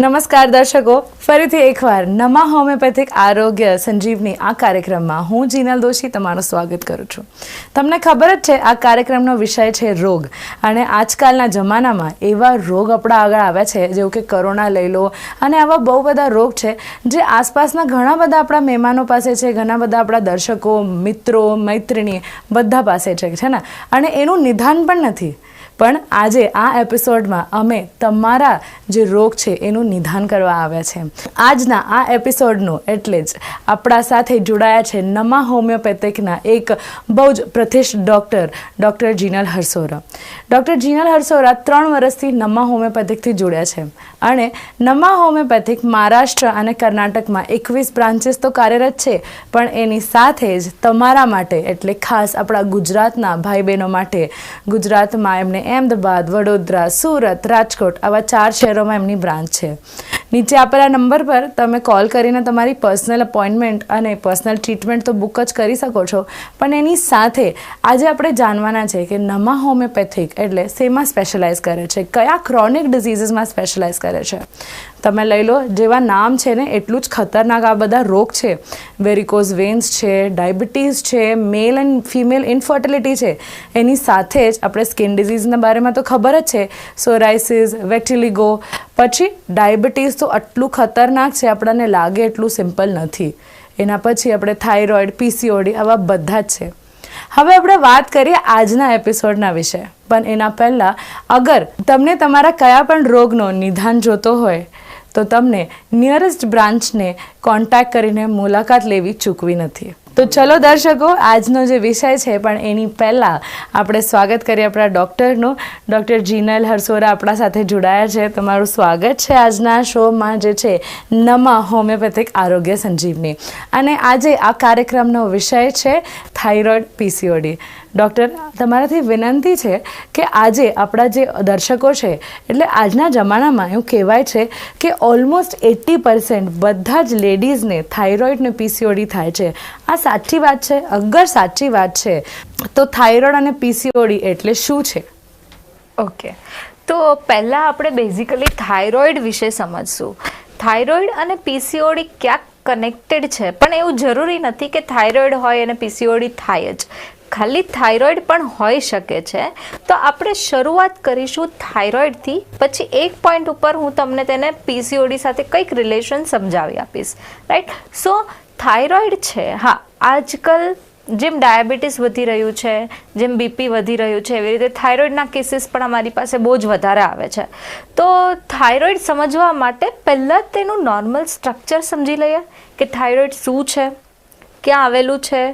નમસ્કાર દર્શકો, ફરીથી એકવાર નમા હોમિયોપેથિક આરોગ્ય સંજીવની આ કાર્યક્રમમાં હું જીનલ દોશી તમારું સ્વાગત કરું છું. તમને ખબર જ છે આ કાર્યક્રમનો વિષય છે રોગ, અને આજકાલના જમાનામાં એવા રોગ આપણા આગળ આવ્યા છે જેવું કે કોરોના લઈ લો, અને આવા બહુ બધા રોગ છે જે આસપાસના ઘણા બધા આપણા મહેમાનો પાસે છે, ઘણા બધા આપણા દર્શકો, મિત્રો, મૈત્રિણી બધા પાસે છે ને, અને એનું નિદાન પણ નથી. પણ આજે આ એપિસોડમાં અમે તમારા જે રોગ છે એનું નિદાન કરવા આવ્યા છે. આજના આ એપિસોડનું એટલે જ આપણા સાથે જોડાયા છે નમા હોમિયોપેથિકના એક બહુ જ પ્રતિષ્ઠિત ડૉક્ટર જીનલ હરસોરા. ડૉક્ટર જીનલ હરસોરા 3 વર્ષથી નમા હોમિયોપેથિકથી જોડ્યા છે, અને નમા હોમિયોપેથિક મહારાષ્ટ્ર અને કર્ણાટકમાં 21 બ્રાન્ચીસ તો કાર્યરત છે, પણ એની સાથે જ તમારા માટે એટલે ખાસ આપણા ગુજરાતના ભાઈ બહેનો માટે ગુજરાતમાં એમને અમદાવાદ, વડોદરા, સુરત, રાજકોટ આવા 4 શહેરોમાં એમની બ્રાન્ચ છે. નીચે આપેલા નંબર પર તમે કોલ કરીને તમારી પર્સનલ અપોઇન્ટમેન્ટ અને પર્સનલ ટ્રીટમેન્ટ તો બુક જ કરી શકો છો, પણ એની સાથે આજે આપણે જાણવાના છે કે નમા હોમિયોપેથિક એટલે શેમાં સ્પેશિયલાઇઝ કરે છે, કયા ક્રોનિક ડિઝીઝીસમાં સ્પેશિયલાઇઝ કરે છે. તમે લઈ લો, જેવા નામ છે ને એટલું જ ખતરનાક આ બધા રોગ છે. વેરિકોઝ વેન્સ છે, ડાયાબિટીસ છે, મેલ એન્ડ ફિમેલ ઇન્ફર્ટિલિટી છે. એની સાથે જ આપણે સ્કિન ડિઝીઝના બારેમાં તો ખબર જ છે, સોરાઇસિસ, વેટિલિગો. પછી ડાયાબિટીસ તો આટલું ખતરનાક છે, આપણને લાગે એટલું સિમ્પલ નથી. એના પછી આપણે થાઇરોઇડ, પીસીઓડી આવા બધા જ છે. હવે આપણે વાત કરીએ આજના એપિસોડના વિશે, પણ એના પહેલાં અગર તમને તમારા કયા પણ રોગનો નિદાન જોતો હોય તો તમને નિયરેસ્ટ બ્રાન્ચને કોન્ટેક્ટ કરીને મુલાકાત લેવી ચૂકવી નથી. તો ચલો દર્શકો, આજનો જે વિષય છે પણ એની પહેલાં આપણે સ્વાગત કરીએ આપણા ડૉક્ટરનું. ડૉક્ટર જીનલ હરસોરા આપણા સાથે જોડાયા છે. તમારું સ્વાગત છે આજના શોમાં જે છે નમા હોમિયોપેથિક આરોગ્ય સંજીવની. અને આજે આ કાર્યક્રમનો વિષય છે થાઇરોઇડ, પીસીઓડી. ડૉક્ટર, તમારાથી વિનંતી છે કે આજે આપણા જે દર્શકો છે, એટલે આજના જમાનામાં એવું કહેવાય છે કે ઓલમોસ્ટ 80% બધા જ લેડીઝને થાઇરોઇડ ને પીસીઓડી થાય છે. આ સાચી વાત છે? અગર સાચી વાત છે તો થાઇરોઇડ અને પીસીઓડી એટલે શું છે? ઓકે, તો પહેલાં આપણે બેઝિકલી થાઇરોઇડ વિશે સમજશું. થાઇરોઇડ અને પીસીઓડી ક્યાંક કનેક્ટેડ છે, પણ એવું જરૂરી નથી કે થાઇરોઇડ હોય અને પીસીઓડી થાય જ. ખાલી થાઇરોઇડ પણ હોઈ શકે છે. તો આપણે શરૂઆત કરીશું થાઇરોઇડથી, પછી એક પોઈન્ટ ઉપર હું તમને તેને પીસીઓડી સાથે કંઈક રિલેશન સમજાવી આપીશ. રાઈટ? સો થાઇરોઇડ છે, હા, આજકાલ જેમ ડાયાબિટીસ વધી રહ્યું છે, જેમ બીપી વધી રહ્યું છે, એવી રીતે થાઇરોઇડના કેસીસ પણ અમારી પાસે બહુ જ વધારે આવે છે. તો થાઇરોઇડ સમજવા માટે પહેલાં તેનું નોર્મલ સ્ટ્રક્ચર સમજી લઈએ કે થાઇરોઇડ શું છે, ક્યાં આવેલું છે.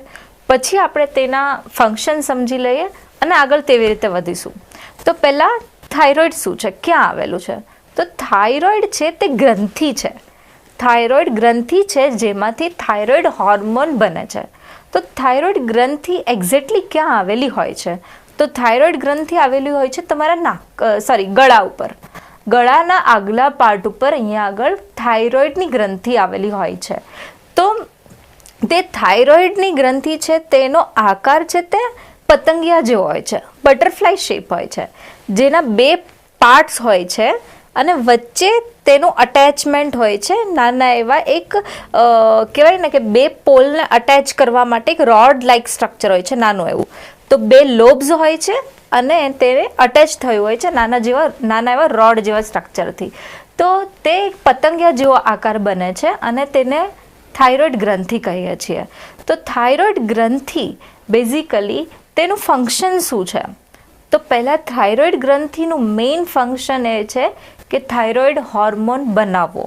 પછી આપણે તેના ફંક્શન સમજી લઈએ અને આગળ તેવી રીતે વધીશું. તો પહેલાં થાઇરોઇડ શું છે, ક્યાં આવેલું છે? તો થાઇરોઇડ છે તે ગ્રંથિ છે. થાઇરોઇડ ગ્રંથિ છે જેમાંથી થાઇરોઇડ હોર્મોન બને છે. તો થાઇરોઇડ ગ્રંથિ એક્ઝેક્ટલી ક્યાં આવેલી હોય છે? તો થાઇરોઇડ ગ્રંથિ આવેલી હોય છે તમારા ગળા ઉપર. ગળાના આગલા પાર્ટ ઉપર અહીંયા આગળ થાઇરોઇડની ગ્રંથિ આવેલી હોય છે. તો તે થાઇરોઇડની ગ્રંથિ છે તેનો આકાર છે તે પતંગિયા જેવો હોય છે, બટરફ્લાય શેપ હોય છે, જેના 2 પાર્ટ્સ હોય છે અને વચ્ચે તેનું અટેચમેન્ટ હોય છે. નાના એવા એક કહેવાય ને કે 2 પોલને અટેચ કરવા માટે એક રોડ લાઇક સ્ટ્રક્ચર હોય છે, નાનું એવું. તો 2 લોબ્સ હોય છે અને તેને અટેચ થયું હોય છે નાના એવા રોડ જેવા સ્ટ્રક્ચરથી. તો તે પતંગિયા જેવો આકાર બને છે અને તેને થાઇરોઇડ ગ્રંથિ કહીએ છીએ. તો થાઇરોઇડ ગ્રંથિ બેઝિકલી તેનું ફંક્શન શું છે? તો પહેલાં થાઇરોઇડ ગ્રંથિનું મેઇન ફંક્શન એ છે કે થાઇરોઇડ હોર્મોન બનાવવો.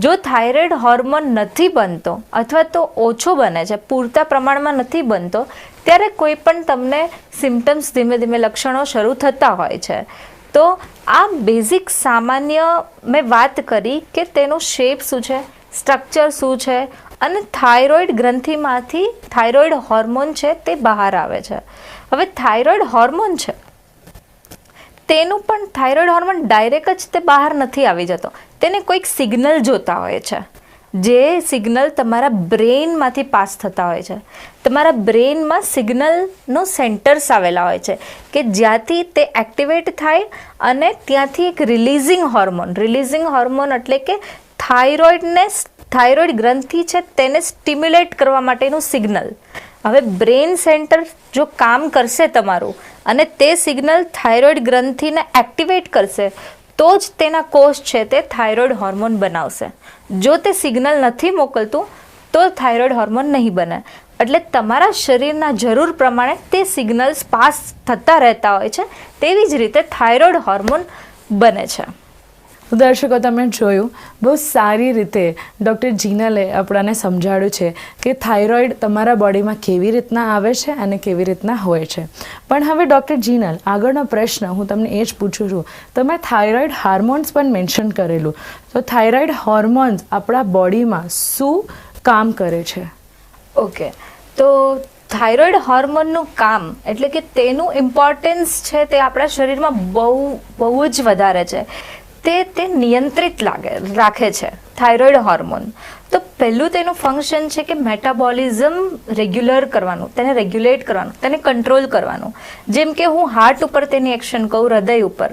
જો થાઇરોઇડ હોર્મોન નથી બનતો અથવા તો ઓછો બને છે, પૂરતા પ્રમાણમાં નથી બનતો, ત્યારે કોઈ પણ તમને સિમ્ટમ્સ ધીમે ધીમે લક્ષણો શરૂ થતા હોય છે. તો આ બેઝિક સામાન્ય મેં વાત કરી કે તેનો શેપ શું છે, સ્ટ્રક્ચર શું છે, અને થાઇરોઇડ ગ્રંથિમાંથી થાઇરોઇડ હોર્મોન છે તે બહાર આવે છે. હવે થાઇરોઇડ હોર્મોન છે તેનું પણ થાઇરોઇડ હોર્મોન ડાયરેક્ટ જ તે બહાર નથી આવી જતો. તેને કોઈક સિગ્નલ જોતા હોય છે, જે સિગ્નલ તમારા બ્રેઇનમાંથી પાસ થતા હોય છે. તમારા બ્રેઇનમાં સિગ્નલનો સેન્ટર્સ આવેલા હોય છે કે જ્યાંથી તે એક્ટિવેટ થાય અને ત્યાંથી એક રિલીઝિંગ હોર્મોન એટલે કે થાઇરોઇડ ગ્રંથિ છે તેને સ્ટિમ્યુલેટ કરવા માટેનું સિગ્નલ. હવે બ્રેઇન સેન્ટર જો કામ કરશે તમારું અને તે સિગ્નલ થાઇરોઇડ ગ્રંથિને એક્ટિવેટ કરશે તો જ તેના કોષ છે તે થાઇરોઇડ હોર્મોન બનાવશે. જો તે સિગ્નલ નથી મોકલતું તો થાઇરોઇડ હોર્મોન નહીં બને. એટલે તમારા શરીરના જરૂર પ્રમાણે તે સિગ્નલ્સ પાસ થતા રહેતા હોય છે. તેવી જ રીતે થાઇરોઇડ હોર્મોન બને છે. તો દર્શકો, તમે જોયું બહુ સારી રીતે ડૉક્ટર જીનલે આપણાને સમજાવ્યું છે કે થાઇરોઇડ તમારા બોડીમાં કેવી રીતના આવે છે અને કેવી રીતના હોય છે. પણ હવે ડૉક્ટર જીનલ, આગળનો પ્રશ્ન હું તમને એ જ પૂછું છું. તમે થાઇરોઇડ હાર્મોન્સ પણ મેન્શન કરેલું, તો થાઇરોઇડ હોર્મોન્સ આપણા બોડીમાં શું કામ કરે છે? ઓકે, તો થાઇરોઇડ હોર્મોનનું કામ એટલે કે તેનું ઇમ્પોર્ટન્સ છે તે આપણા શરીરમાં બહુ જ વધારે છે. તે નિયંત્રિત રાખે છે થાઇરોઇડ હોર્મોન. તો પહેલું તેનું ફંક્શન છે કે મેટાબોલિઝમ રેગ્યુલર કરવાનું, તેને રેગ્યુલેટ કરવાનું, તેને કંટ્રોલ કરવાનું. જેમ કે હું હાર્ટ ઉપર તેની એક્શન કહું, હૃદય ઉપર,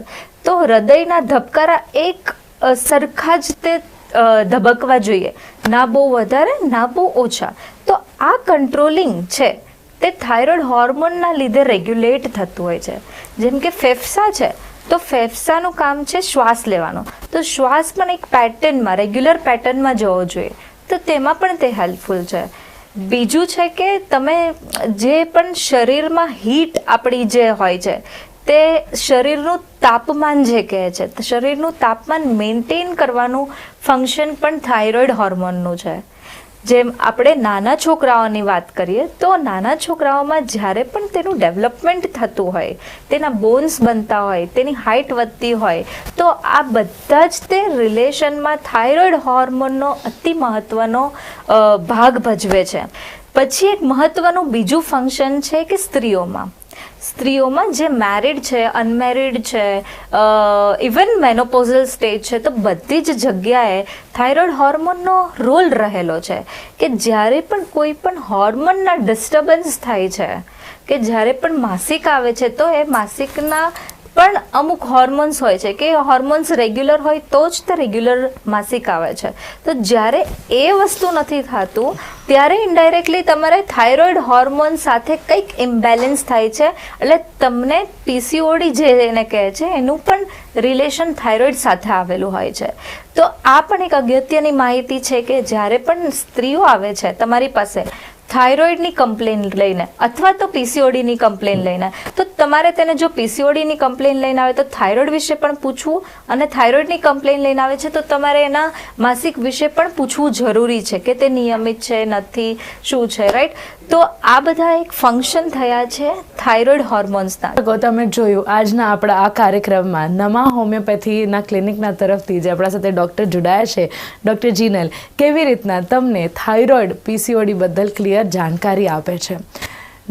તો હૃદયના ધબકારા એક સરખા જ તે ધબકવા જોઈએ, ના બહુ વધારે ના બહુ ઓછા. તો આ કંટ્રોલિંગ છે તે થાઇરોઇડ હોર્મોનના લીધે રેગ્યુલેટ થતું હોય છે. જેમ કે ફેફસા છે, તો ફેફસાનું કામ છે શ્વાસ લેવાનો, તો શ્વાસ પણ એક પેટર્નમાં, રેગ્યુલર પેટર્નમાં જવો જોઈએ. તો તેમાં પણ તે હેલ્પફુલ છે. બીજું છે કે તમે જે પણ શરીરમાં હીટ આપણી જે હોય છે તે શરીરનું તાપમાન જે કહે છે, શરીરનું તાપમાન મેન્ટેન કરવાનું ફંક્શન પણ થાઇરોઇડ હોર્મોનનું છે. જેમ આપણે નાના છોકરાઓની વાત કરીએ તો નાના છોકરાઓમાં જ્યારે પણ તેનું ડેવલપમેન્ટ થતું હોય, તેના બોન્સ બનતા હોય, તેની હાઇટ વધતી હોય, તો આ બધા જ તે રિલેશનમાં થાઇરોઇડ હોર્મોનનો અતિ મહત્ત્વનો ભાગ ભજવે છે. પછી એક મહત્ત્વનું બીજું ફંક્શન છે કે સ્ત્રીઓમાં જે મેરિડ છે, અનમેરિડ છે, ઇવન મેનોપોઝલ સ્ટેજ છે, તો બધી જ જગ્યાએ થાઇરોઇડ હોર્મોનનો રોલ રહેલો છે. કે જ્યારે પણ કોઈ પણ હોર્મોનના ડિસ્ટર્બન્સ થાય છે, કે જ્યારે પણ માસિક આવે છે, તો એ માસિકના પણ અમુક હોર્મોન્સ હોય છે કે હોર્મોન્સ રેગ્યુલર હોય તો જ તે રેગ્યુલર માસિક આવે છે. તો જ્યારે એ વસ્તુ નથી થતું ત્યારે ઇનડાયરેક્ટલી તમારે થાઇરોઇડ હોર્મોન સાથે કંઈક ઇમ્બેલેન્સ થાય છે. એટલે તમને પીસીઓડી જે એને કહે છે એનું પણ રિલેશન થાઇરોઇડ સાથે આવેલું હોય છે. તો આ પણ એક અગત્યની માહિતી છે કે જ્યારે પણ સ્ત્રીઓ આવે છે તમારી પાસે થાઇરોઇડની કમ્પ્લેન લઈને અથવા તો પીસીઓડીની કમ્પ્લેન લઈને, તો તમારે તેને જો પીસીઓડીની કમ્પ્લેન લઈને આવે તો થાઇરોઇડ વિશે પણ પૂછવું, અને થાઇરોઇડની કમ્પ્લેન લઈને આવે છે તો તમારે એના માસિક વિશે પણ પૂછવું જરૂરી છે કે તે નિયમિત છે, નથી, શું છે, રાઈટ. તો આ બધા એક ફંક્શન થયા છે થાઇરોઇડ હોર્મોન્સના. તમે જોયું આજના આપણા આ કાર્યક્રમમાં નમા હોમિયોપેથીના ક્લિનિકના તરફથી જે આપણા સાથે ડૉક્ટર જોડાયા છે, ડૉક્ટર જીનલ, કેવી રીતના તમને થાઇરોઇડ પીસીઓડી બદલ ક્લિયર જાણકારી આપે છે.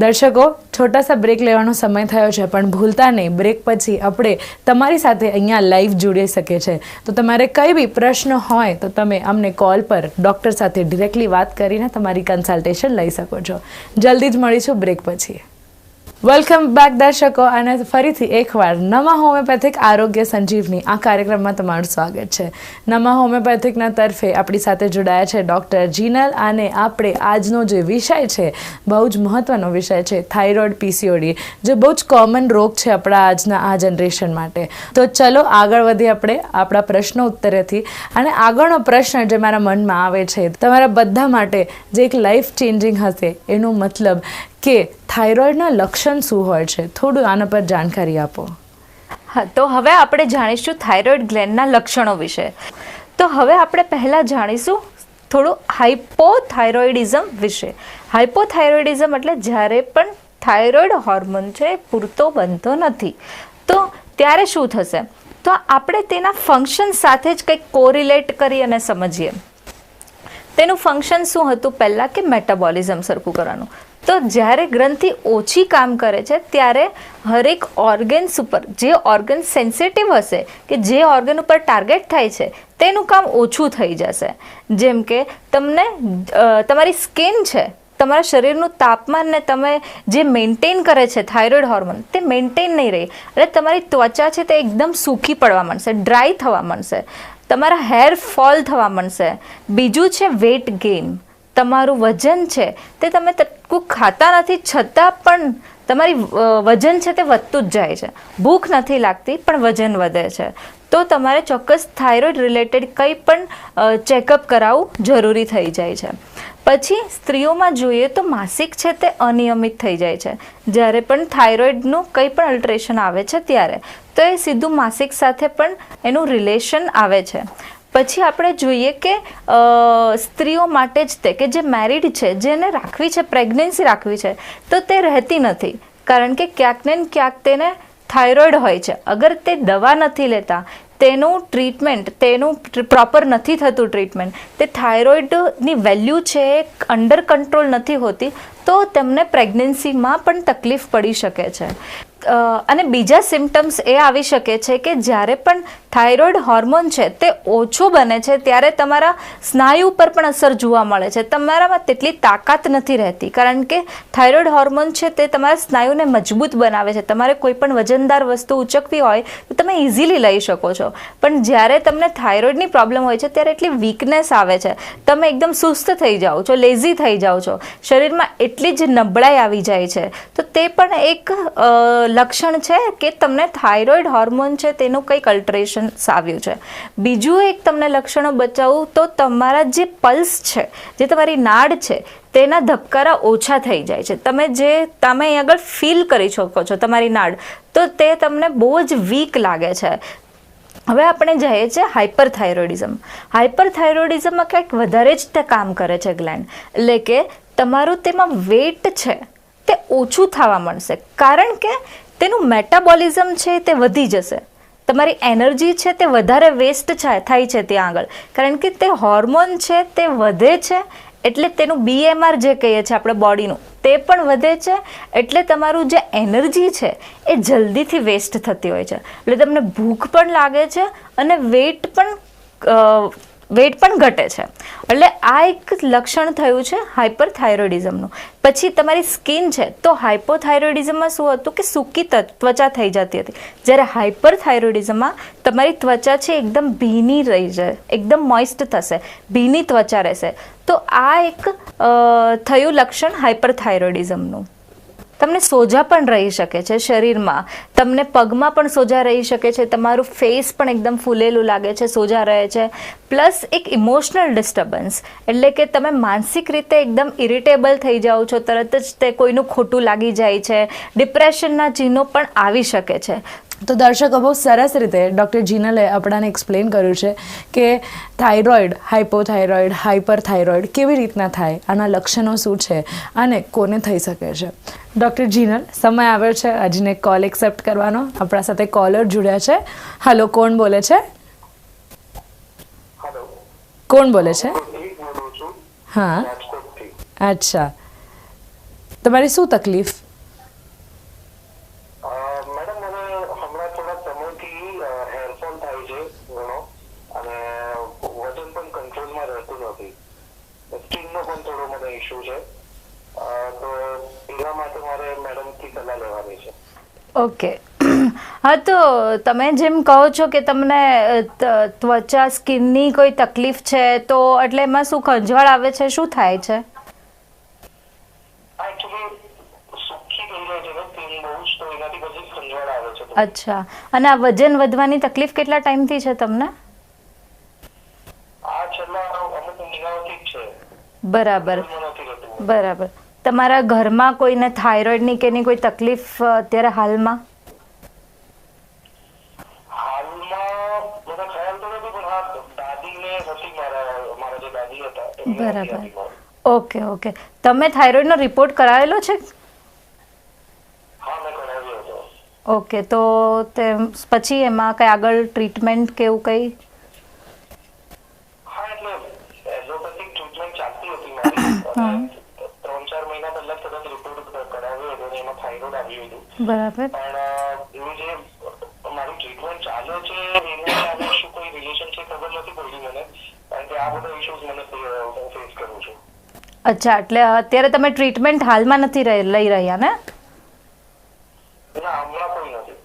દર્શકો, છોટા સા બ્રેક લેવાનો સમય થયો છે, પણ ભૂલતા નહીં, બ્રેક પછી આપણે તમારી સાથે અહીંયા લાઈવ જોડી શકે છે. તો તમારે કંઈ બી પ્રશ્ન હોય તો તમે અમને કોલ પર ડૉક્ટર સાથે ડિરેક્ટલી વાત કરીને તમારી કન્સલ્ટેશન લઈ શકો છો. જલ્દી જ મળીશું બ્રેક પછી. વેલકમ બેક દર્શકો, અને ફરીથી એકવાર નમા હોમિયોપેથિક આરોગ્ય સંજીવની આ કાર્યક્રમમાં તમારું સ્વાગત છે. નમા હોમિયોપેથિકના તરફે આપણી સાથે જોડાયા છે ડૉક્ટર જીનલ, અને આપણે આજનો જે વિષય છે બહુ જ મહત્ત્વનો વિષય છે થાઇરોઇડ પીસીઓડી, જે બહુ જ કોમન રોગ છે આપણા આજના આ જનરેશન માટે. તો ચલો આગળ વધીએ આપણે આપણા પ્રશ્નો ઉત્તરેથી. અને આગળનો પ્રશ્ન જે મારા મનમાં આવે છે તમારા બધા માટે, જે એક લાઈફ ચેન્જિંગ હશે, એનો મતલબ કે થાઇરોઇડના લક્ષણ શું હોય છે, થોડું આના પર જાણકારી આપો. હા, તો હવે આપણે જાણીશું થાઇરોઇડ ગ્લેન્ડના લક્ષણો વિશે. તો હવે આપણે પહેલાં જાણીશું થોડું હાઇપોથાઇરોઇડિઝમ વિશે. હાઇપોથાઇરોઇડિઝમ એટલે જ્યારે પણ થાઇરોઇડ હોર્મોન છે પૂરતો બનતો નથી, તો ત્યારે શું થશે? તો આપણે તેના ફંક્શન સાથે જ કંઈક કોરિલેટ કરી અને સમજીએ. તેનું ફંક્શન શું હતું? પહેલાં કે મેટાબોલિઝમ સરખું કરવાનું. તો જ્યારે ગ્રંથિ ઓછી કામ કરે છે ત્યારે હરેક ઓર્ગન્સ ઉપર જે ઓર્ગન સેન્સિટિવ હશે કે જે ઓર્ગન ઉપર ટાર્ગેટ થાય છે તેનું કામ ઓછું થઈ જશે. જેમ કે તમને તમારી સ્કિન છે, તમારા શરીરનું તાપમાન ને તમે જે મેન્ટેન કરે છે થાઇરોઇડ હોર્મોન તે મેન્ટેન નહીં રહે એટલે તમારી ત્વચા છે તે એકદમ સૂકી પડવા માંડશે, ડ્રાય થવા માંડશે, તમારા હેર ફોલ થવા માંડશે. બીજું છે વેટ ગેઇન. તમારું વજન છે તે તમે કોઈ ખાતા નથી છતાં પણ તમારી વજન છે તે વધતું જ જાય છે. ભૂખ નથી લાગતી પણ વજન વધે છે. તો તમારે ચોક્કસ થાઇરોઇડ રિલેટેડ કંઈ પણ ચેકઅપ કરાવવું જરૂરી થઈ જાય છે. પછી સ્ત્રીઓમાં જોઈએ તો માસિક છે તે અનિયમિત થઈ જાય છે. જ્યારે પણ થાઇરોઇડનું કંઈ પણ અલ્ટરેશન આવે છે ત્યારે તો એ સીધું માસિક સાથે પણ એનું રિલેશન આવે છે. પછી આપણે જોઈએ કે સ્ત્રીઓ માટે જ તે કે જે મેરિડ છે, જેને રાખવી છે, પ્રેગ્નન્સી રાખવી છે, તો તે રહેતી નથી. કારણ કે ક્યાંક ને ક્યાંક તેને થાઇરોઇડ હોય છે. અગર તે દવા નથી લેતા, તેનું ટ્રીટમેન્ટ તેનું પ્રોપર નથી થતું ટ્રીટમેન્ટ, તે થાઇરોઇડની વેલ્યુ છે એ અંડર કંટ્રોલ નથી હોતી, તો તેમને પ્રેગ્નન્સીમાં પણ તકલીફ પડી શકે છે. અને બીજા સિમ્ટમ્સ એ આવી શકે છે કે જ્યારે પણ થાઇરોઇડ હોર્મોન છે તે ઓછો બને છે ત્યારે તમારા સ્નાયુ પર પણ અસર જોવા મળે છે. તમારામાં તેટલી તાકાત નથી રહેતી કારણ કે થાઇરોઇડ હોર્મોન છે તે તમારા સ્નાયુને મજબૂત બનાવે છે. તમારે કોઈ પણ વજનદાર વસ્તુ ઉચકવી હોય તો તમે ઇઝીલી લઈ શકો છો. પણ જ્યારે તમને થાઇરોઇડની પ્રોબ્લેમ હોય છે ત્યારે એટલી વીકનેસ આવે છે, તમે એકદમ સુસ્ત થઈ જાઓ છો, લેઝી થઈ જાઓ છો, શરીરમાં એટલી જ નબળાઈ આવી જાય છે. તો તે પણ એક લક્ષણ છે કે તમને થાઇરોઇડ હોર્મોન છે તેનું કંઈક અલ્ટરેશન આવ્યું છે. બીજું એક તમને લક્ષણો બતાવું તો તમારા જે પલ્સ છે, જે તમારી નાડ છે તેના ધબકારા ઓછા થઈ જાય છે. તમે અહીં આગળ ફીલ કરી શકો છો તમારી નાડ, તો તે તમને બહુ જ વીક લાગે છે. હવે આપણે જઈએ છીએ હાઇપરથાઇરોઇડિઝમ. હાઇપરથાઇરોઇડિઝમમાં કંઈક વધારે જ તે કામ કરે છે ગ્લેન્ડ, એટલે કે તમારું તેમાં વેટ છે તે ઓછું થવા મળશે કારણ કે તેનું મેટાબોલિઝમ છે તે વધી જશે. તમારી એનર્જી છે તે વધારે વેસ્ટ થાય છે ત્યાં આગળ કારણ કે તે હોર્મોન છે તે વધે છે એટલે તેનું BMR જે કહીએ છીએ આપણે બોડીનું તે પણ વધે છે એટલે તમારું જે એનર્જી છે એ જલ્દીથી વેસ્ટ થતી હોય છે. એટલે તમને ભૂખ પણ લાગે છે અને વેટ પણ ઘટે છે. એટલે આ એક લક્ષણ થયું છે હાઇપરથાઇરોઇડિઝમનું. પછી તમારી સ્કિન છે તો હાઇપોથાઇરોઇડિઝમમાં શું હતું કે સૂકી ત્વચા થઈ જતી હતી, જ્યારે હાઇપરથાઇરોઇડિઝમમાં તમારી ત્વચા છે એકદમ ભીની રહી જાય, એકદમ મોઇસ્ટ થશે, ભીની ત્વચા રહેશે. તો આ એક થયું લક્ષણ હાઇપરથાઇરોઇડિઝમનું. તમને સોજા પણ રહી શકે છે શરીરમાં, તમને પગમાં પણ સોજા રહી શકે છે, તમારું ફેસ પણ એકદમ ફૂલેલું લાગે છે, સોજા રહે છે. પ્લસ એક ઇમોશનલ ડિસ્ટર્બન્સ, એટલે કે તમે માનસિક રીતે એકદમ ઇરિટેબલ થઈ જાઓ છો, તરત જ તે કોઈનું ખોટું લાગી જાય છે, ડિપ્રેશનના ચિહ્નો પણ આવી શકે છે. તો દર્શકો બહુ સરસ રીતે ડૉક્ટર જીનલે આપણાને એક્સપ્લેન કર્યું છે કે થાઇરોઇડ, હાઇપોથાઇરોઇડ, હાઇપરથાઇરોઇડ કેવી રીતના થાય, આના લક્ષણો શું છે અને કોને થઈ શકે છે. ડૉક્ટર જીનલ, સમય આવ્યો છે આજને કોલ એક્સેપ્ટ કરવાનો. આપણા સાથે કોલર જોડ્યા છે. હલો, કોણ બોલે છે? કોણ બોલે છે? હા, અચ્છા, તમારી શું તકલીફ? ઓકે, હા, તો તમે જેમ કહો છો કે તમને ત્વચા સ્કિનની કોઈ તકલીફ છે, તો એટલે એમાં શું ખંજવાળ આવે છે, શું થાય છે? અચ્છા, અને આ વજન વધવાની તકલીફ કેટલા ટાઈમથી છે તમને? બરાબર બરાબર. તમારા ઘરમાં કોઈને થાઇરોઇડની કે એની કોઈ તકલીફ અત્યારે હાલમાં? બરાબર, ઓકે ઓકે. તમે થાઇરોઇડનો રિપોર્ટ કરાવેલો છે? ઓકે, તો તે પછી એમાં કઈ આગળ ટ્રીટમેન્ટ કે એવું કઈ? આવ્યું હતું. બરાબર. પણ એનું જે મારું ટ્રીટમેન્ટ ચાલે છે એના સાથે શું કોઈ રિલેશન છે ખબર નથી પડી મને, કારણ કે આ બધા ઇશ્યુઝ મને ફેસ કરું છું. અચ્છા, એટલે અત્યારે તમે ટ્રીટમેન્ટ હાલમાં નથી લઈ રહ્યા ને? ના, હમણાં કોઈ નથી.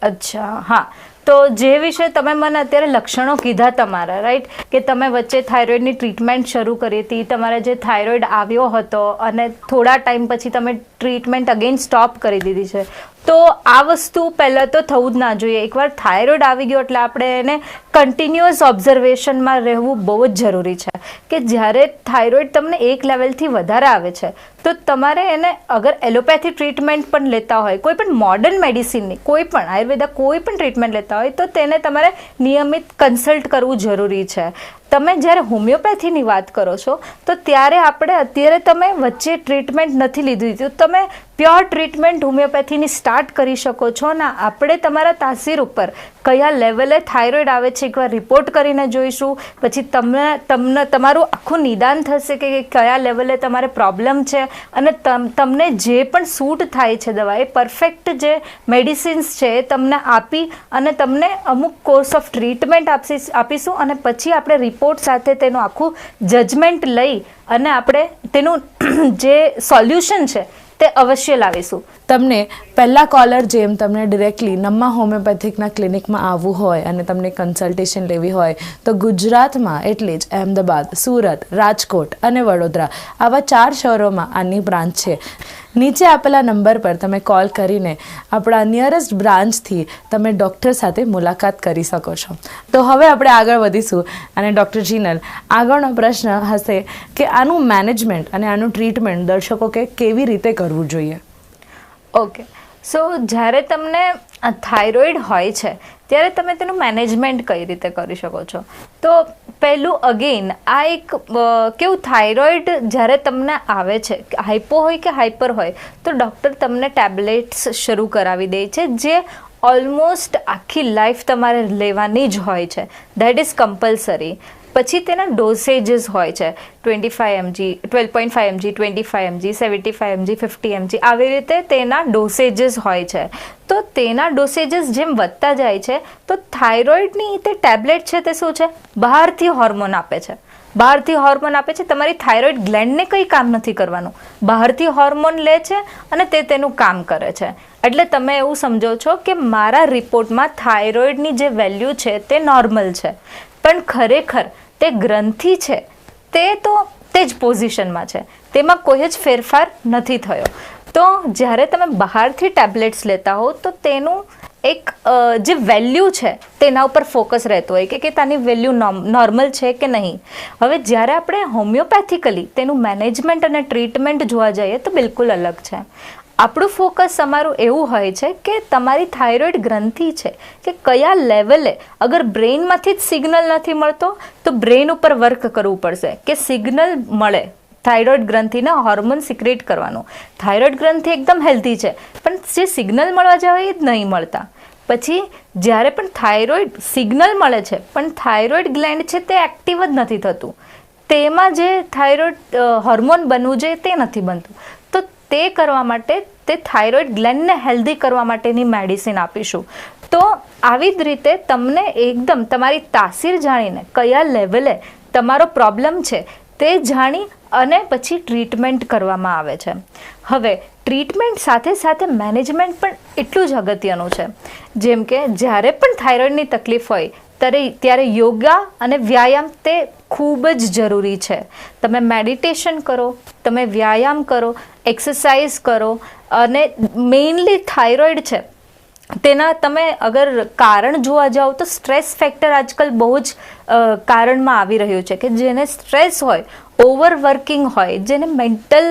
અચ્છા, હા. તો જે વિશે તમે મને અત્યારે લક્ષણો કીધા તમારા, રાઈટ, કે તમે વચ્ચે થાઇરોઇડની ટ્રીટમેન્ટ શરૂ કરી હતી, તમારે જે થાઇરોઇડ આવ્યો હતો અને થોડા ટાઈમ પછી તમે ટ્રીટમેન્ટ અગેન સ્ટોપ કરી દીધી છે, તો આ વસ્તુ પહેલાં તો થવું જ ના જોઈએ. એકવાર થાઇરોઇડ આવી ગયો એટલે આપણે એને કન્ટિન્યુઅસ ઓબ્ઝર્વેશનમાં રહેવું બહુ જ જરૂરી છે. કે જ્યારે થાઇરોઇડ તમને એક લેવલથી વધારે આવે છે તો તમારે એને અગર એલોપેથી ટ્રીટમેન્ટ પણ લેતા હોય, કોઈ પણ મોડર્ન મેડિસિનની, કોઈ પણ આયુર્વેદા કોઈ પણ ટ્રીટમેન્ટ લેતા હોય તો તેને તમારે નિયમિત કન્સલ્ટ કરવું જરૂરી છે. તમે જ્યારે હોમિયોપેથીની વાત કરો છો તો ત્યારે અત્યારે તમે વચ્ચે ટ્રીટમેન્ટ નથી લીધી, તો તમે પ્યોર ટ્રીટમેન્ટ હોમિયોપેથીની સ્ટાર્ટ કરી શકો છો ને. આપણે તમારા તાસીર ઉપર કયા લેવલે થાઇરોઇડ આવે છે એકવાર રિપોર્ટ કરીને જોઈશું, પછી તમને તમારું આખું નિદાન થશે કે કયા લેવલે તમારે પ્રોબ્લેમ છે, અને તમને જે પણ સૂટ થાય છે દવા, એ પરફેક્ટ જે મેડિસિન્સ છે એ તમને આપી અને તમને અમુક કોર્સ ઓફ ટ્રીટમેન્ટ આપીશું, અને પછી આપણે રિપોર્ટ સાથે તેનું આખું જજમેન્ટ લઈ અને આપણે તેનું જે સોલ્યુશન છે તે અવશ્ય લાવીશું. તમને પહેલા કોલર જેમ તમને ડિરેક્ટલી નમ્મા હોમિયોપેથિકના ક્લિનિકમાં આવવું હોય અને તમને કન્સલ્ટેશન લેવી હોય તો ગુજરાતમાં એટલે જ અહેમદાબાદ, સુરત, રાજકોટ અને વડોદરા આવા 4 શહેરોમાં આની બ્રાન્ચ છે. નીચે આપેલા નંબર પર તમે કોલ કરીને આપણા નિયરેસ્ટ બ્રાન્ચથી તમે ડૉક્ટર સાથે મુલાકાત કરી શકો છો. તો હવે આપણે આગળ વધીશું અને ડૉક્ટર જીનલ, આગળનો પ્રશ્ન હશે કે આનું મેનેજમેન્ટ અને આનું ટ્રીટમેન્ટ દર્શકો કે કેવી રીતે કરવું જોઈએ? ઓકે, સો જ્યારે તમને થાઇરોઇડ હોય છે ત્યારે તમે તેનું મેનેજમેન્ટ કઈ રીતે કરી શકો છો? તો પહેલું અગેન આ એક કેવું, થાઇરોઇડ જ્યારે તમને આવે છે, હાઇપો હોય કે હાઇપર હોય, તો ડૉક્ટર તમને ટેબ્લેટ્સ શરૂ કરાવી દે છે જે ઓલમોસ્ટ આખી લાઈફ તમારે લેવાની જ હોય છે. That is compulsory. પછી તેના ડોસેજીસ હોય છે, 25 mg, 12.5 mg, 25 mg, 75 mg, 50 mg, આવી રીતે તેના ડોસેજીસ હોય છે. તો તેના ડોસેજીસ જેમ વધતા જાય છે તો થાઇરોઇડની તે ટેબ્લેટ છે તે શું છે, બહારથી હોર્મોન આપે છે. બહારથી હોર્મોન આપે છે, તમારી થાઇરોઇડ ગ્લેન્ડને કંઈ કામ નથી કરવાનું, બહારથી હોર્મોન લે છે અને તે તેનું કામ કરે છે. એટલે તમે એવું સમજો છો કે મારા રિપોર્ટમાં થાઇરોઇડની જે વેલ્યુ છે તે નોર્મલ છે, પણ ખરેખર તે ગ્રંથિ છે તે તો તે જ પોઝિશનમાં છે, તેમાં કોઈ જ ફેરફાર નથી થયો. તો જ્યારે તમે બહારથી ટેબ્લેટ્સ લેતા હો તો તેનું એક જે વેલ્યુ છે તેના ઉપર ફોકસ રહેતો હોય કે તેની વેલ્યુ નોર્મલ છે કે નહીં. હવે જ્યારે આપણે હોમિયોપેથિકલી તેનું મેનેજમેન્ટ અને ટ્રીટમેન્ટ જોવા જઈએ તો બિલકુલ અલગ છે. આપણું ફોકસ અમારું એવું હોય છે કે તમારી થાઇરોઇડ ગ્રંથિ છે કે કયા લેવલે, અગર બ્રેઇનમાંથી જ સિગ્નલ નથી મળતો તો બ્રેઇન ઉપર વર્ક કરવું પડશે કે સિગ્નલ મળે થાઇરોઇડ ગ્રંથિને હોર્મોન સિક્રેટ કરવાનું. થાઇરોઇડ ગ્રંથિ એકદમ હેલ્ધી છે પણ જે સિગ્નલ મળવા જાય એ જ નહીં મળતા. પછી જ્યારે પણ થાઇરોઇડ સિગ્નલ મળે છે પણ થાઇરોઇડ ગ્લેન્ડ છે તે એક્ટિવ જ નથી થતું, તેમાં જે થાઇરોઇડ હોર્મોન બનવું જોઈએ તે નથી બનતું. તો તે કરવા માટે તે થાઇરોઇડ ગ્લેન્ડને હેલ્ધી કરવા માટેની મેડિસિન આપીશું. તો આવી જ રીતે તમને એકદમ તમારી તાસીર જાણીને કયા લેવલે તમારો પ્રોબ્લેમ છે તે જાણી અને પછી ટ્રીટમેન્ટ કરવામાં આવે છે. હવે ટ્રીટમેન્ટ સાથે સાથે મેનેજમેન્ટ પણ એટલું જ અગત્યનું છે. જેમ કે જ્યારે પણ થાઇરોઇડની તકલીફ હોય ત્યારે યોગા અને વ્યાયામ તે ખૂબ જ જરૂરી છે. તમે મેડિટેશન કરો, તમે વ્યાયામ કરો, એક્સરસાઇઝ કરો, અને મેઇનલી થાઇરોઇડ છે તેના તમે અગર કારણ જોવા જાઓ તો સ્ટ્રેસ ફેક્ટર આજકાલ બહુ જ કારણમાં આવી રહ્યું છે કે જેને સ્ટ્રેસ હોય, ઓવરવર્કિંગ હોય, જેને મેન્ટલ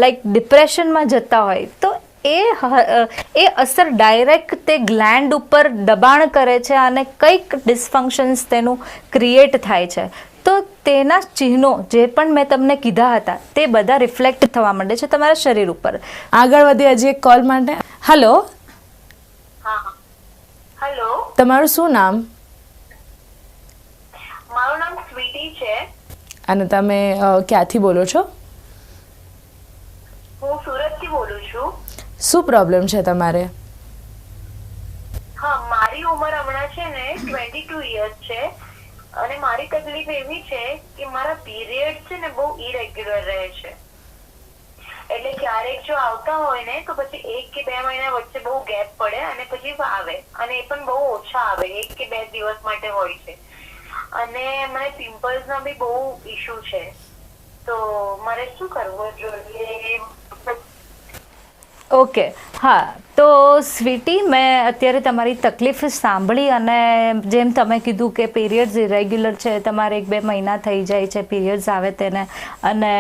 લાઈક ડિપ્રેશનમાં જતા હોય તો એ અસર ડાયરેક્ટ તે ગ્લેન્ડ ઉપર દબાણ કરે છે અને કંઈક ડિસફંક્શન્સ તેનું ક્રિએટ થાય છે. તો તેના ચિહ્નો જે પણ મેં તમને કીધા હતા તે બધા રિફ્લેક્ટ થવા માંડે છે તમારા શરીર ઉપર. આગળ વધીએ હજી એક કોલ માટે. હેલો. હેલો, તમારું શું નામ? મારું નામ સ્વીટી છે. અને તમે ક્યાંથી બોલો છો? હું સુરતથી બોલું છું. શું પ્રોબ્લેમ છે તમારે? હા, મારી ઉંમર હમણાં છે ને 22 યર્સ છે અને મારી તકલીફ એવી છે કે મારા પીરિયડ છે ને બહુ ઇરેગ્યુલર રહે છે. એટલે ક્યારેક જો આવતા હોય ને તો પછી 1 કે 2 મહિના વચ્ચે બહુ ગેપ પડે અને પછી આવે, અને એ પણ બહુ ઓછા આવે, 1 કે 2 દિવસ માટે હોય છે. અને મને પિમ્પલ્સ ના બી બહુ ઇશ્યુ છે, તો મારે શું કરવું જોઈએ? ઓકે, હા. તો સ્વીટી, મેં અત્યારે તમારી તકલીફ સાંભળી અને જેમ તમે કીધું કે પીરિયડ્સ ઇરેગ્યુલર છે, તમારે 1-2 મહિના થઈ જાય છે પીરિયડ્સ આવે તેને, અને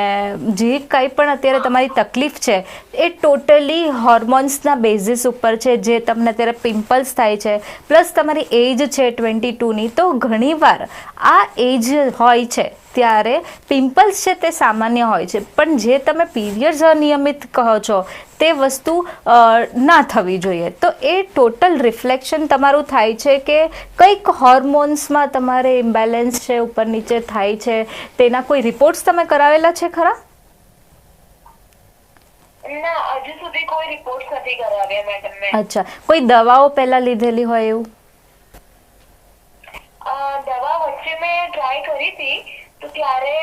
જે કંઈ પણ અત્યારે તમારી તકલીફ છે એ ટોટલી હોર્મોન્સના બેઝિસ ઉપર છે, જે તમને અત્યારે પિમ્પલ્સ થાય છે, પ્લસ તમારી એજ છે 22ની. તો ઘણીવાર આ એજ હોય છે ત્યારે પિમ્પલ્સ છે તે સામાન્ય હોય છે, પણ જે તમે પીરિયડ્સ અનિયમિત કહો છો તે વસ્તુ ના થવી જોઈએ. તો એ ટોટલ રિફ્લેક્શન તમારું થાય છે કે કંઈક હોર્મોન્સમાં તમારે ઇમ્બેલેન્સ છે, ઉપર નીચે થાય છે. તેના કોઈ રિપોર્ટ્સ તમે કરાવેલા છે ખરા? ના, હજુ સુધી કોઈ રિપોર્ટ નથી કરાવ્યા મેડમ મેં. અચ્છા, કોઈ દવાઓ પહેલા લીધેલી હોય એવું? દવા વચ્ચે મેં ટ્રાય કરી હતી, તો ત્યારે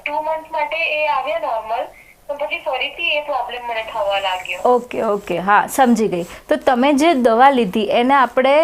2 મંથ માટે એ આવ્યા નોર્મલ, તો પછી ફરીથી એ પ્રોબ્લેમ મને થવા લાગ્યો. ઓકે, હા, સમજી ગઈ. તો તમે જે દવા લીધી એને આપણે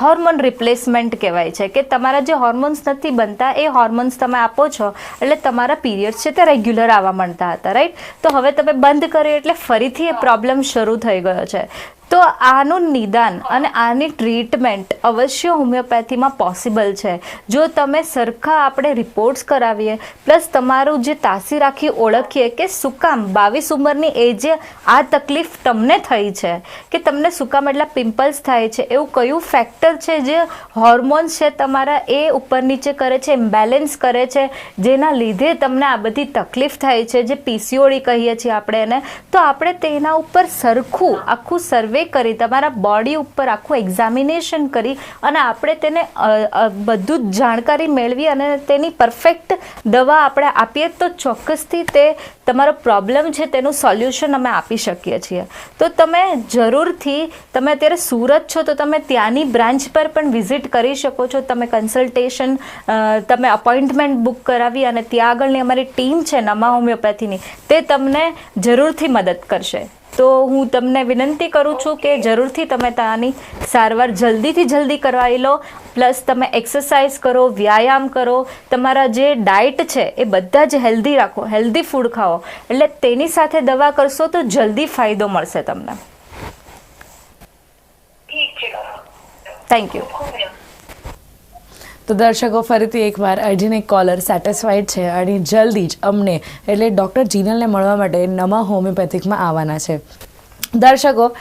હોર્મોન રિપ્લેસમેન્ટ કહેવાય છે, કે તમારા જે હોર્મોન્સ નથી બનતા એ હોર્મોન્સ તમે આપો છો, એટલે તમારા પીરિયડ્સ છે તે રેગ્યુલર આવવા માંડતા હતા, રાઈટ? તો હવે તમે બંધ કર્યું એટલે ફરીથી એ પ્રોબ્લેમ શરૂ થઈ ગયો છે. તો આનું નિદાન અને આની ટ્રીટમેન્ટ અવશ્ય હોમિયોપેથીમાં પોસિબલ છે. જો તમે સરખા આપણે રિપોર્ટ્સ કરાવીએ, પ્લસ તમારું જે તાસી રાખી ઓળખીએ કે શું કામ 22 ઉંમરની એજે આ તકલીફ તમને થઈ છે, કે તમને શું કામ એટલા પિમ્પલ્સ થાય છે, એવું કયું ફેક્ટર છે જે હોર્મોન્સ છે તમારા એ ઉપર નીચે કરે છે, ઇમ્બેલેન્સ કરે છે, જેના લીધે તમને આ બધી તકલીફ થાય છે, જે પીસીઓડી કહીએ છીએ આપણે એને. તો આપણે તેના ઉપર સરખું આખું સર્વે કરી, તમારા બોડી ઉપર આખું એક્ઝામિનેશન કરી અને આપણે તેને બધું જ જાણકારી મેળવી અને તેની પરફેક્ટ દવા આપણે આપીએ તો ચોક્કસથી તે તમારો પ્રોબ્લેમ છે તેનું સોલ્યુશન અમે આપી શકીએ છીએ. તો તમે જરૂરથી, તમે અત્યારે સુરત છો તો તમે ત્યાંની બ્રાન્ચ પર પણ વિઝિટ કરી શકો છો. તમે કન્સલ્ટેશન, તમે અપોઇન્ટમેન્ટ બુક કરાવી અને ત્યાં આગળની અમારી ટીમ છે नमा હોમિયોપેથીની, તે તમને જરૂરથી મદદ કરશે. તો હું તમને વિનંતી કરું છું કે જરૂરથી તમે ત્યાંની સારવાર જલ્દીથી જલ્દી કરવાઈ લો. પ્લસ તમે એક્સરસાઇઝ કરો, વ્યાયામ કરો, તમારા જે ડાયટ છે એ બધા જ હેલ્ધી રાખો, હેલ્ધી ફૂડ ખાઓ, એટલે તેની સાથે દવા કરશો તો જલ્દી ફાયદો મળશે તમને. ઠીક છે. Thank you. તો દર્શકો, ફરીથી એકવાર અર્જુન એક કોલર સેટિસ્ફાઈડ છે અને જલ્દી જ અમને એટલે ડૉક્ટર જીનલને મળવા માટે नमा હોમિયોપેથિકમાં આવવાના છે. દર્શકો,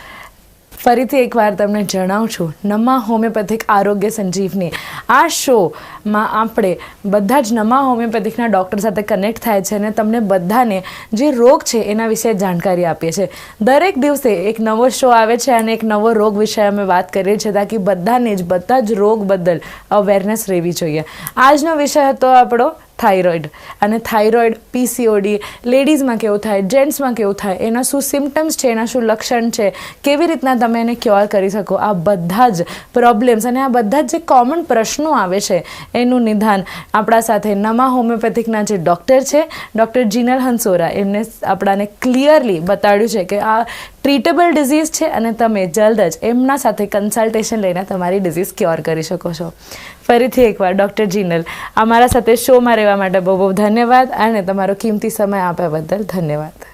ફરીથી એકવાર તમને જણાવું છું, नमा હોમિયોપેથિક આરોગ્ય સંજીવની આ શોમાં આપણે બધા જ नमा હોમિયોપેથિકના ડૉક્ટર સાથે કનેક્ટ થાય છે અને તમને બધાને જે રોગ છે એના વિશે જાણકારી આપીએ છીએ. દરેક દિવસે એક નવો શો આવે છે અને એક નવો રોગ વિશે અમે વાત કરીએ છીએ, તાકી બધાને જ બધા જ રોગ બદલ અવેરનેસ રહેવી જોઈએ. આજનો વિષય હતો આપણો થાઇરોઇડ, અને થાઇરોઇડ, પીસીઓડી, લેડીઝમાં કેવું થાય, જેન્ટ્સમાં કેવું થાય, એના શું સિમ્ટમ્સ છે, એના શું લક્ષણ છે, કેવી રીતના તમે એને ક્યોર કરી શકો, આ બધા જ પ્રોબ્લેમ્સ અને આ બધા જ જે કોમન પ્રશ્નો આવે છે એનું નિદાન આપણા સાથે नमा હોમિયોપેથિકના જે ડૉક્ટર છે, ડૉક્ટર જીનલ હંસોરા, એમને આપણાને ક્લિયરલી બતાડ્યું છે કે આ ટ્રીટેબલ ડિઝીઝ છે અને તમે જલ્દ જ એમના સાથે કન્સલ્ટેશન લઈને તમારી ડિઝીઝ ક્યોર કરી શકો છો. ફરીથી એકવાર ડૉક્ટર જીનલ, અમારા સાથે શોમાં રહેવા માટે બહુ બહુ ધન્યવાદ અને તમારો કિંમતી સમય આપ્યા બદલ ધન્યવાદ.